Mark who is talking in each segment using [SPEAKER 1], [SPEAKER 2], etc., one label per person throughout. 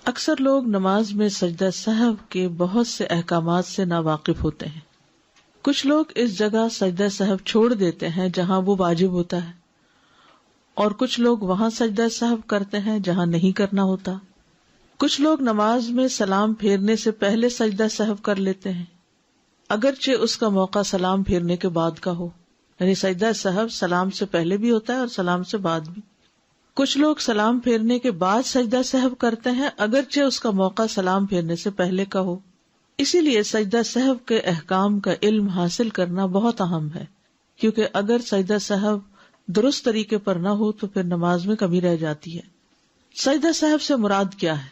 [SPEAKER 1] اکثر لوگ نماز میں سجدہ سہو کے بہت سے احکامات سے ناواقف ہوتے ہیں. کچھ لوگ اس جگہ سجدہ سہو چھوڑ دیتے ہیں جہاں وہ واجب ہوتا ہے، اور کچھ لوگ وہاں سجدہ سہو کرتے ہیں جہاں نہیں کرنا ہوتا. کچھ لوگ نماز میں سلام پھیرنے سے پہلے سجدہ سہو کر لیتے ہیں، اگرچہ اس کا موقع سلام پھیرنے کے بعد کا ہو. یعنی سجدہ سہو سلام سے پہلے بھی ہوتا ہے اور سلام سے بعد بھی. کچھ لوگ سلام پھیرنے کے بعد سجدہ سہو کرتے ہیں، اگرچہ اس کا موقع سلام پھیرنے سے پہلے کا ہو. اسی لیے سجدہ سہو کے احکام کا علم حاصل کرنا بہت اہم ہے، کیونکہ اگر سجدہ سہو درست طریقے پر نہ ہو تو پھر نماز میں کمی رہ جاتی ہے. سجدہ سہو سے مراد کیا ہے؟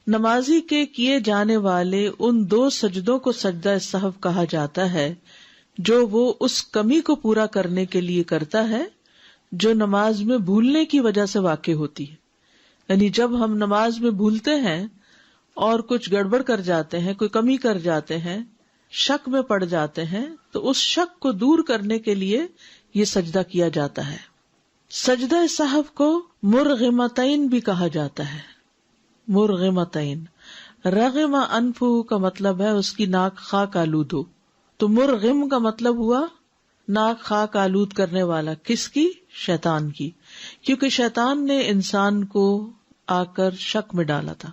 [SPEAKER 1] نمازی کے کیے جانے والے ان 2 سجدوں کو سجدہ سہو کہا جاتا ہے جو وہ اس کمی کو پورا کرنے کے لیے کرتا ہے جو نماز میں بھولنے کی وجہ سے واقع ہوتی ہے. یعنی جب ہم نماز میں بھولتے ہیں اور کچھ گڑبڑ کر جاتے ہیں، کوئی کمی کر جاتے ہیں، شک میں پڑ جاتے ہیں، تو اس شک کو دور کرنے کے لیے یہ سجدہ کیا جاتا ہے. سجدہ سہو کو مرغمتین بھی کہا جاتا ہے. مرغمتین، رغم انفہ کا مطلب ہے اس کی ناک خاک آلود ہو، تو مرغم کا مطلب ہوا ناک خاک آلود کرنے والا. کس کی؟ شیطان کی، کیونکہ شیطان نے انسان کو آ کر شک میں ڈالا تھا.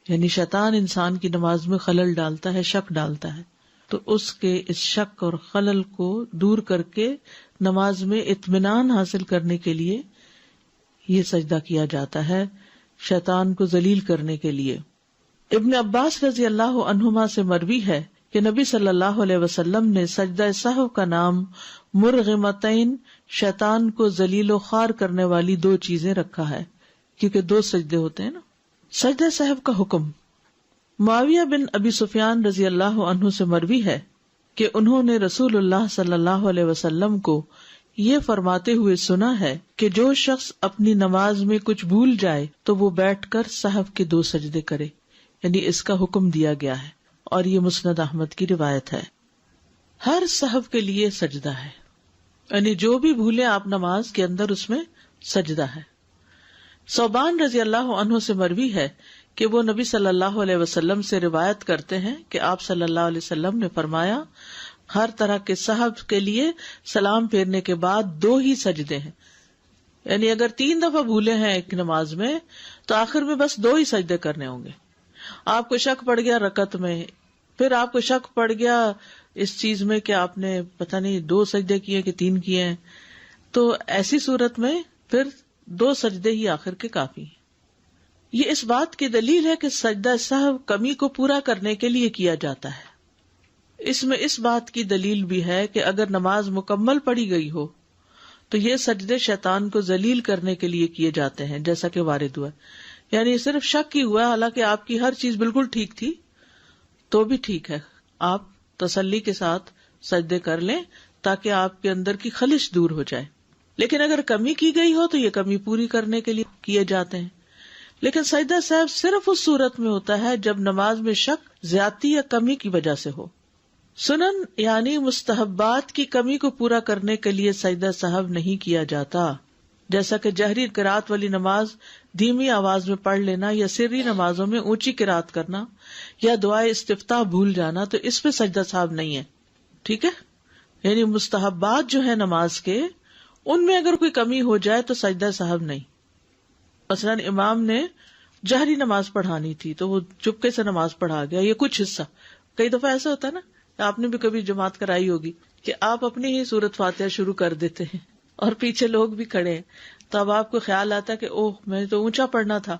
[SPEAKER 1] یعنی شیطان انسان کی نماز میں خلل ڈالتا ہے، شک ڈالتا ہے، تو اس کے اس شک اور خلل کو دور کر کے نماز میں اطمینان حاصل کرنے کے لیے یہ سجدہ کیا جاتا ہے، شیطان کو ذلیل کرنے کے لیے. ابن عباس رضی اللہ عنہما سے مروی ہے کہ نبی صلی اللہ علیہ وسلم نے سجدہ سہو کا نام مرغمتین، شیطان کو ذلیل و خوار کرنے والی 2 چیزیں رکھا ہے، کیونکہ 2 سجدے ہوتے ہیں نا. سجدہ سہو کا حکم. معاویہ بن ابی سفیان رضی اللہ عنہ سے مروی ہے کہ انہوں نے رسول اللہ صلی اللہ علیہ وسلم کو یہ فرماتے ہوئے سنا ہے کہ جو شخص اپنی نماز میں کچھ بھول جائے تو وہ بیٹھ کر سہو کے 2 سجدے کرے. یعنی اس کا حکم دیا گیا ہے، اور یہ مسند احمد کی روایت ہے. ہر سہو کے لیے سجدہ ہے، یعنی جو بھی بھولے آپ نماز کے اندر اس میں سجدہ ہے. ثوبان رضی اللہ عنہ سے مروی ہے کہ وہ نبی صلی اللہ علیہ وسلم سے روایت کرتے ہیں کہ آپ صلی اللہ علیہ وسلم نے فرمایا، ہر طرح کے سہو کے لیے سلام پھیرنے کے بعد 2 ہی سجدے ہیں. یعنی اگر 3 دفعہ بھولے ہیں ایک نماز میں تو آخر میں بس 2 ہی سجدے کرنے ہوں گے. آپ کو شک پڑ گیا رکعت میں، پھر آپ کو شک پڑ گیا اس چیز میں کہ آپ نے پتہ نہیں 2 سجدے کیے کہ 3 کیے ہیں، تو ایسی صورت میں پھر 2 سجدے ہی آخر کے کافی ہیں. یہ اس بات کی دلیل ہے کہ سجدہ سہو کمی کو پورا کرنے کے لیے کیا جاتا ہے. اس میں اس بات کی دلیل بھی ہے کہ اگر نماز مکمل پڑھی گئی ہو تو یہ سجدے شیطان کو ذلیل کرنے کے لیے کیے جاتے ہیں، جیسا کہ وارد ہوا. یعنی صرف شک ہی ہوا، حالانکہ آپ کی ہر چیز بالکل ٹھیک تھی تو بھی ٹھیک ہے، آپ تسلی کے ساتھ سجدے کر لیں تاکہ آپ کے اندر کی خلش دور ہو جائے. لیکن اگر کمی کی گئی ہو تو یہ کمی پوری کرنے کے لیے کیے جاتے ہیں. لیکن سجدہ سہو صرف اس صورت میں ہوتا ہے جب نماز میں شک زیادتی یا کمی کی وجہ سے ہو. سنن یعنی مستحبات کی کمی کو پورا کرنے کے لیے سجدہ سہو نہیں کیا جاتا، جیسا کہ جہری قرات والی نماز دھیمی آواز میں پڑھ لینا، یا سری نمازوں میں اونچی قرات کرنا، یا دعائے استفتاح بھول جانا، تو اس پہ سجدہ سہو نہیں ہے. ٹھیک ہے، یعنی مستحبات جو ہے نماز کے، ان میں اگر کوئی کمی ہو جائے تو سجدہ سہو نہیں. مثلاً امام نے جہری نماز پڑھانی تھی تو وہ چپکے سے نماز پڑھا گیا، یہ کچھ حصہ. کئی دفعہ ایسا ہوتا ہے نا، آپ نے بھی کبھی جماعت کرائی ہوگی کہ آپ اپنی ہی سورت فاتحہ شروع کر دیتے ہیں اور پیچھے لوگ بھی کھڑے ہیں، تو اب آپ کو خیال آتا ہے کہ اوہ میں تو اونچا پڑھنا تھا،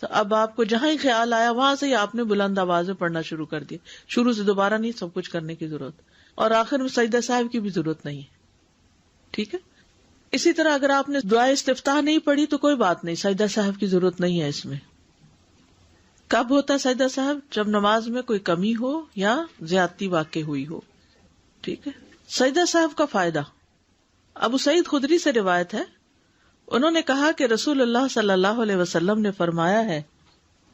[SPEAKER 1] تو اب آپ کو جہاں ہی خیال آیا وہاں سے ہی آپ نے بلند آواز میں پڑھنا شروع کر دیا. شروع سے دوبارہ نہیں سب کچھ کرنے کی ضرورت، اور آخر میں سجدہ سہو کی بھی ضرورت نہیں ہے. ٹھیک ہے. اسی طرح اگر آپ نے دعائے استفتاح نہیں پڑھی تو کوئی بات نہیں، سجدہ سہو کی ضرورت نہیں ہے اس میں. کب ہوتا ہے سجدہ سہو؟ جب نماز میں کوئی کمی ہو یا زیادتی واقع ہوئی ہو. ٹھیک ہے. سجدہ سہو کا فائدہ. ابو سعید خدری سے روایت ہے، انہوں نے کہا کہ رسول اللہ صلی اللہ علیہ وسلم نے فرمایا ہے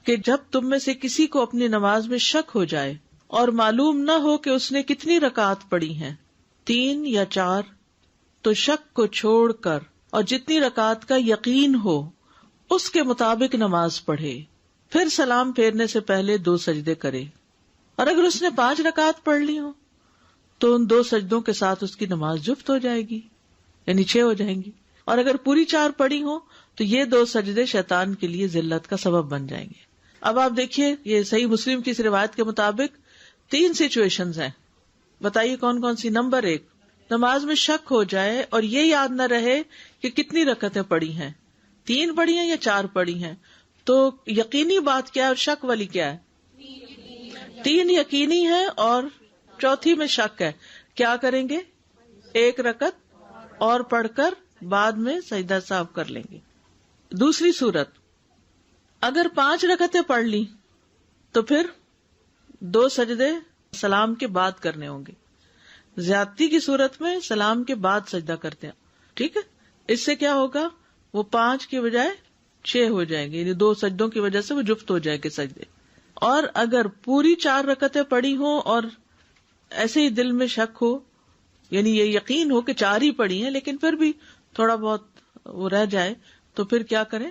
[SPEAKER 1] کہ جب تم میں سے کسی کو اپنی نماز میں شک ہو جائے اور معلوم نہ ہو کہ اس نے کتنی رکعات پڑھی ہیں، 3 یا 4، تو شک کو چھوڑ کر اور جتنی رکعات کا یقین ہو اس کے مطابق نماز پڑھے. پھر سلام پھیرنے سے پہلے 2 سجدے کرے، اور اگر اس نے 5 رکعت پڑھ لی ہو تو ان 2 سجدوں کے ساتھ اس کی نماز جفت ہو جائے گی، یعنی 6 ہو جائیں گی، اور اگر پوری 4 پڑھی ہو تو یہ 2 سجدے شیطان کے لیے ذلت کا سبب بن جائیں گے۔ اب آپ دیکھیے، یہ صحیح مسلم کی اس روایت کے مطابق 3 سچویشنز ہیں، بتائیے کون کون سی۔ نمبر 1، نماز میں شک ہو جائے اور یہ یاد نہ رہے کہ کتنی رکعتیں پڑھی ہیں، 3 پڑھی ہیں یا 4 پڑھی ہیں، تو یقینی بات کیا ہے اور شک والی کیا ہے؟ 3 یقینی ہے اور چوتھی میں شک ہے، کیا کریں گے؟ 1 رکعت اور پڑھ کر بعد میں سجدہ سہو کر لیں گے۔ دوسری صورت، اگر 5 رکعتیں پڑھ لی تو پھر 2 سجدے سلام کے بعد کرنے ہوں گے۔ زیادتی کی صورت میں سلام کے بعد سجدہ کرتے ہیں، ٹھیک ہے؟ اس سے کیا ہوگا؟ وہ 5 کی بجائے 6 ہو جائیں گے، یعنی 2 سجدوں کی وجہ سے وہ جفت ہو جائے گے سجدے۔ اور اگر پوری 4 رکعتیں پڑھی ہوں اور ایسے ہی دل میں شک ہو، یعنی یہ یقین ہو کہ 4 ہی پڑھی ہیں لیکن پھر بھی تھوڑا بہت وہ رہ جائے، تو پھر کیا کریں؟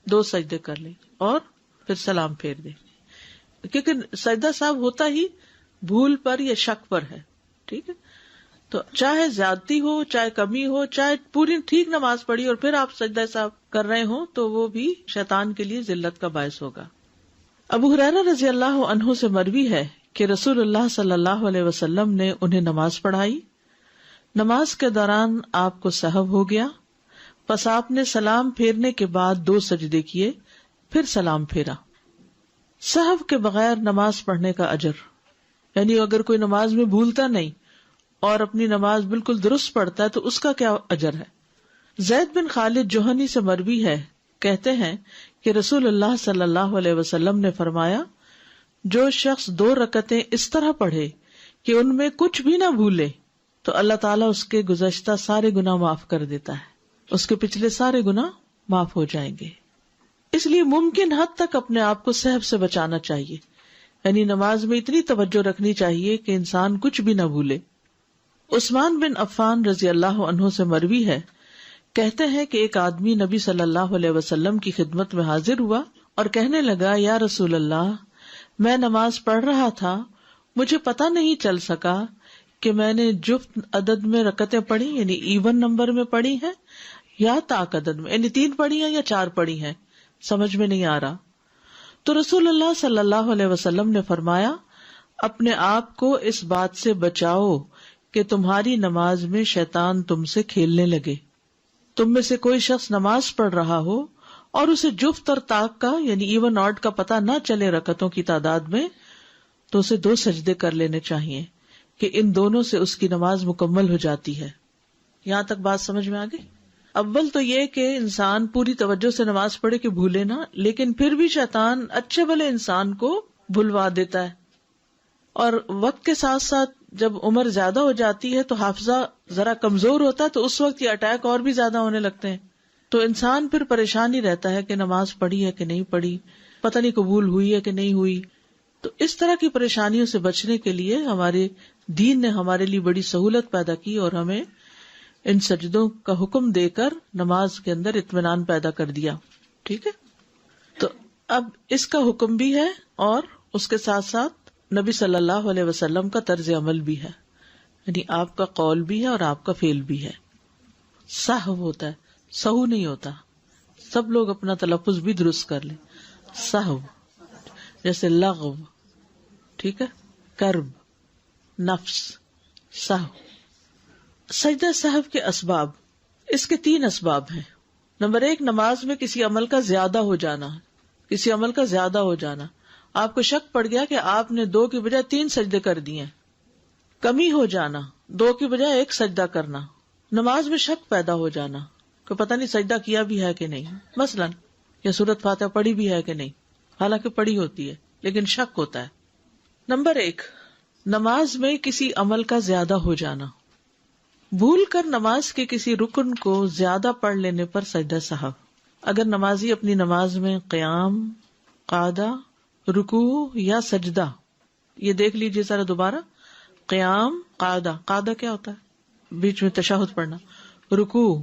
[SPEAKER 1] 2 سجدے کر لیں اور پھر سلام پھیر دیں، کیونکہ سجدہ صاحب ہوتا ہی بھول پر یا شک پر ہے، ٹھیک ہے؟ تو چاہے زیادتی ہو، چاہے کمی ہو، چاہے پوری ٹھیک نماز پڑھی اور پھر آپ سجدہ صاحب کر رہے ہوں تو وہ بھی شیطان کے لیے ذلت کا باعث ہوگا۔ ابو ہریرہ رضی اللہ عنہ سے مروی ہے کہ رسول اللہ صلی اللہ علیہ وسلم نے انہیں نماز پڑھائی، نماز کے دوران آپ کو سہو ہو گیا، پس آپ نے سلام پھیرنے کے بعد 2 سجدے کیے، پھر سلام پھیرا۔ سہو کے بغیر نماز پڑھنے کا اجر، یعنی اگر کوئی نماز میں بھولتا نہیں اور اپنی نماز بالکل درست پڑھتا ہے تو اس کا کیا اجر ہے؟ زید بن خالد جوہنی سے مروی ہے، کہتے ہیں کہ رسول اللہ صلی اللہ علیہ وسلم نے فرمایا، جو شخص 2 رکعتیں اس طرح پڑھے کہ ان میں کچھ بھی نہ بھولے تو اللہ تعالیٰ اس کے گزشتہ سارے گناہ معاف کر دیتا ہے، اس کے پچھلے سارے گناہ معاف ہو جائیں گے۔ اس لیے ممکن حد تک اپنے آپ کو سہو سے بچانا چاہیے، یعنی نماز میں اتنی توجہ رکھنی چاہیے کہ انسان کچھ بھی نہ بھولے۔ عثمان بن عفان رضی اللہ عنہ سے مروی ہے، کہتے ہیں کہ ایک آدمی نبی صلی اللہ علیہ وسلم کی خدمت میں حاضر ہوا اور کہنے لگا، یا رسول اللہ، میں نماز پڑھ رہا تھا، مجھے پتہ نہیں چل سکا کہ میں نے جفت عدد میں رکعتیں پڑھی، یعنی ایون نمبر میں پڑھی ہیں یا طاق عدد میں، یعنی 3 پڑھی ہیں یا 4 پڑھی ہیں، سمجھ میں نہیں آ رہا۔ تو رسول اللہ صلی اللہ علیہ وسلم نے فرمایا، اپنے آپ کو اس بات سے بچاؤ کہ تمہاری نماز میں شیطان تم سے کھیلنے لگے۔ تم میں سے کوئی شخص نماز پڑھ رہا ہو اور اسے جفت اور طاق کا یعنی ایون آڈ کا پتہ نہ چلے رکعتوں کی تعداد میں، تو اسے 2 سجدے کر لینے چاہیے کہ ان دونوں سے اس کی نماز مکمل ہو جاتی ہے۔ یہاں تک بات سمجھ میں آ گئی؟ اول تو یہ کہ انسان پوری توجہ سے نماز پڑھے کہ بھولے نہ، لیکن پھر بھی شیطان اچھے بھلے انسان کو بھلوا دیتا ہے، اور وقت کے ساتھ ساتھ جب عمر زیادہ ہو جاتی ہے تو حافظہ ذرا کمزور ہوتا ہے، تو اس وقت یہ اٹیک اور بھی زیادہ ہونے لگتے ہیں، تو انسان پھر پریشان ہی رہتا ہے کہ نماز پڑھی ہے کہ نہیں پڑھی، پتہ نہیں قبول ہوئی ہے کہ نہیں ہوئی۔ تو اس طرح کی پریشانیوں سے بچنے کے لیے ہمارے دین نے ہمارے لیے بڑی سہولت پیدا کی اور ہمیں ان سجدوں کا حکم دے کر نماز کے اندر اطمینان پیدا کر دیا، ٹھیک ہے؟ تو اب اس کا حکم بھی ہے اور اس کے ساتھ ساتھ نبی صلی اللہ علیہ وسلم کا طرز عمل بھی ہے، یعنی آپ کا قول بھی ہے اور آپ کا فعل بھی ہے۔ سہو ہوتا ہے، سہو نہیں ہوتا، سب لوگ اپنا تلفظ بھی درست کر لیں۔ سہو جیسے لغو، ٹھیک ہے، کرب، نفس، سہو۔ سجدہ سہو کے اسباب، اس کے 3 اسباب ہیں۔ نمبر 1، نماز میں کسی عمل کا زیادہ ہو جانا، کسی عمل کا زیادہ ہو جانا۔ آپ کو شک پڑ گیا کہ آپ نے 2 کی بجائے 3 سجدے کر دیے۔ کمی ہو جانا، 2 کی بجائے 1 سجدہ کرنا۔ نماز میں شک پیدا ہو جانا کہ پتہ نہیں سجدہ کیا بھی ہے کہ نہیں، مثلا یا سورۃ فاتحہ پڑھی بھی ہے کہ نہیں، حالانکہ پڑھی ہوتی ہے لیکن شک ہوتا ہے۔ نمبر 1، نماز میں کسی عمل کا زیادہ ہو جانا، بھول کر نماز کے کسی رکن کو زیادہ پڑھ لینے پر سجدہ سہو۔ اگر نمازی اپنی نماز میں قیام، قعدہ، رکوع یا سجدہ، یہ دیکھ لیجیے ذرا دوبارہ، قیام، قعدہ، قعدہ کیا ہوتا ہے؟ بیچ میں تشہد پڑھنا، رکوع،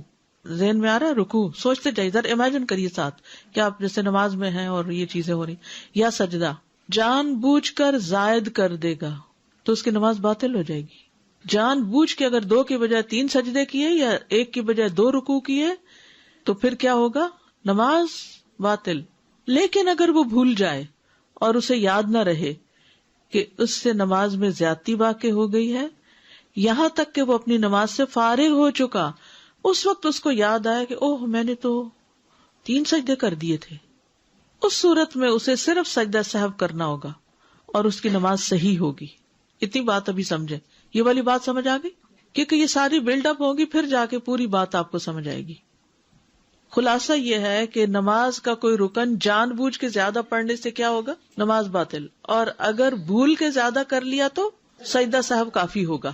[SPEAKER 1] ذہن میں آ رہا ہے؟ رکوع سوچتے جائیے، ذرا امیجن کریے ساتھ کہ آپ جیسے نماز میں ہیں اور یہ چیزیں ہو رہی، یا سجدہ جان بوجھ کر زائد کر دے گا تو اس کی نماز باطل ہو جائے گی. جان بوجھ کے اگر 2 کی بجائے 3 سجدے کیے یا 1 کی بجائے 2 رکوع کیے تو پھر کیا ہوگا؟ نماز باطل. لیکن اگر وہ بھول جائے اور اسے یاد نہ رہے کہ اس سے نماز میں زیادتی واقع ہو گئی ہے، یہاں تک کہ وہ اپنی نماز سے فارغ ہو چکا، اس وقت اس کو یاد آیا کہ اوہ میں نے تو 3 سجدے کر دیے تھے، اس صورت میں اسے صرف سجدہ سہو کرنا ہوگا اور اس کی نماز صحیح ہوگی. اتنی بات ابھی سمجھے، یہ والی بات سمجھ آ گئی؟ کیونکہ یہ ساری بلڈ اپ ہوگی، پھر جا کے پوری بات آپ کو سمجھ آئے گی. خلاصہ یہ ہے کہ نماز کا کوئی رکن جان بوجھ کے زیادہ پڑھنے سے کیا ہوگا؟ نماز باطل. اور اگر بھول کے زیادہ کر لیا تو سجدہ سہو کافی ہوگا.